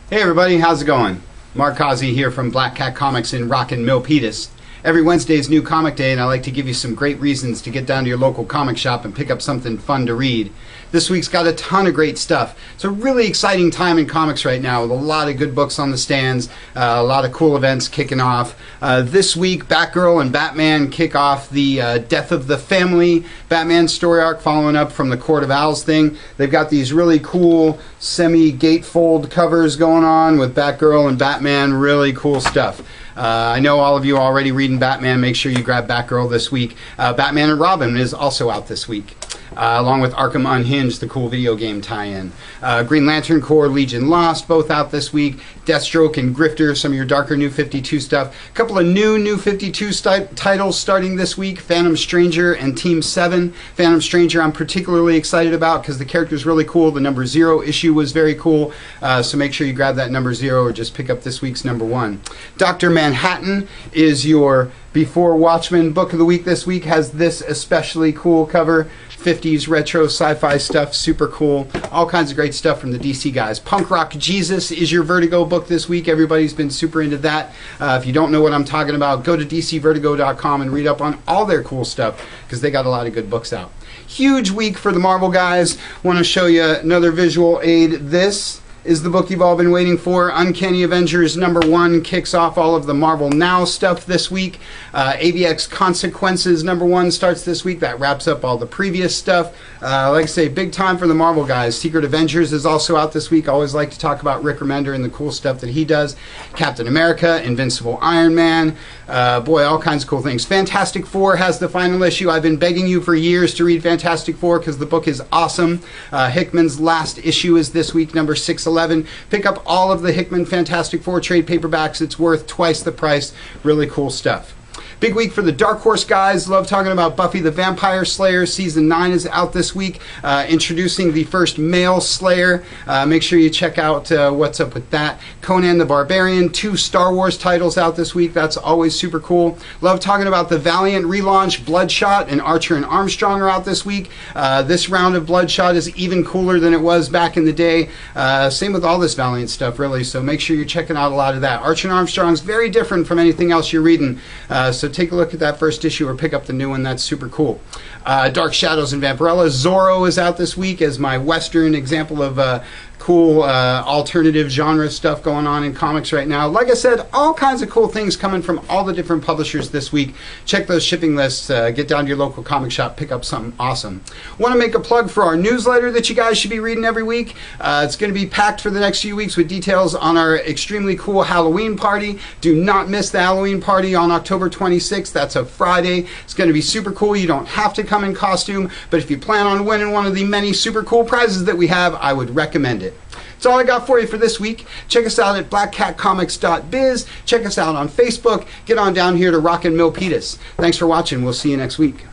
Hey everybody, how's it going? Mark Causey here from Black Cat Comics in Rockin' Milpitas. Every Wednesday is New Comic Day, and I like to give you some great reasons to get down to your local comic shop and pick up something fun to read. This week's got a ton of great stuff. It's a really exciting time in comics right now with a lot of good books on the stands, a lot of cool events kicking off. This week, Batgirl and Batman kick off the Death of the Family Batman story arc, following up from the Court of Owls thing. They've got these really cool semi-gatefold covers going on with Batgirl and Batman. Really cool stuff. I know all of you are already reading Batman. Make sure you grab Batgirl this week. Batman and Robin is also out this week, along with Arkham Unhinged, the cool video game tie-in. Green Lantern Corps, Legion Lost, both out this week. Deathstroke and Grifter, some of your darker New 52 stuff. A couple of New 52 titles starting this week, Phantom Stranger and Team 7. Phantom Stranger I'm particularly excited about because the character's really cool. The number 0 issue was very cool, so make sure you grab that number 0 or just pick up this week's number 1. Dr. Manhattan is your Before Watchmen book of the week this week. Has this especially cool cover. 50s retro sci-fi stuff, super cool. All kinds of great stuff from the DC guys. Punk Rock Jesus is your Vertigo book this week. Everybody's been super into that. If you don't know what I'm talking about, go to dcvertigo.com and read up on all their cool stuff because they got a lot of good books out. Huge week for the Marvel guys. Want to show you another visual aid. This is the book you've all been waiting for. Uncanny Avengers number 1 kicks off all of the Marvel Now stuff this week. AVX Consequences number 1 starts this week. That wraps up all the previous stuff. Like I say, big time for the Marvel guys. Secret Avengers is also out this week. I always like to talk about Rick Remender and the cool stuff that he does. Captain America, Invincible Iron Man. Boy, all kinds of cool things. Fantastic Four has the final issue. I've been begging you for years to read Fantastic Four because the book is awesome. Hickman's last issue is this week, number 611. Pick up all of the Hickman Fantastic Four trade paperbacks. It's worth twice the price. Really cool stuff. Big week for the Dark Horse guys. Love talking about Buffy the Vampire Slayer. Season 9 is out this week. Introducing the first male Slayer. Make sure you check out what's up with that. Conan the Barbarian. 2 Star Wars titles out this week. That's always super cool. Love talking about the Valiant relaunch. Bloodshot and Archer and Armstrong are out this week. This round of Bloodshot is even cooler than it was back in the day. Same with all this Valiant stuff, really. So make sure you're checking out a lot of that. Archer and Armstrong's very different from anything else you're reading. So take a look at that first issue or pick up the new one. That's super cool. Dark Shadows and Vampirella. Zorro is out this week as my Western example of cool alternative genre stuff going on in comics right now. Like I said, all kinds of cool things coming from all the different publishers this week. Check those shipping lists. Get down to your local comic shop. Pick up something awesome. Want to make a plug for our newsletter that you guys should be reading every week. It's going to be packed for the next few weeks with details on our extremely cool Halloween party. Do not miss the Halloween party on October 26th. That's a Friday. It's going to be super cool. You don't have to come in costume, but if you plan on winning one of the many super cool prizes that we have, I would recommend it. That's all I got for you for this week. Check us out at blackcatcomics.biz. Check us out on Facebook. Get on down here to Rockin' Milpitas. Thanks for watching. We'll see you next week.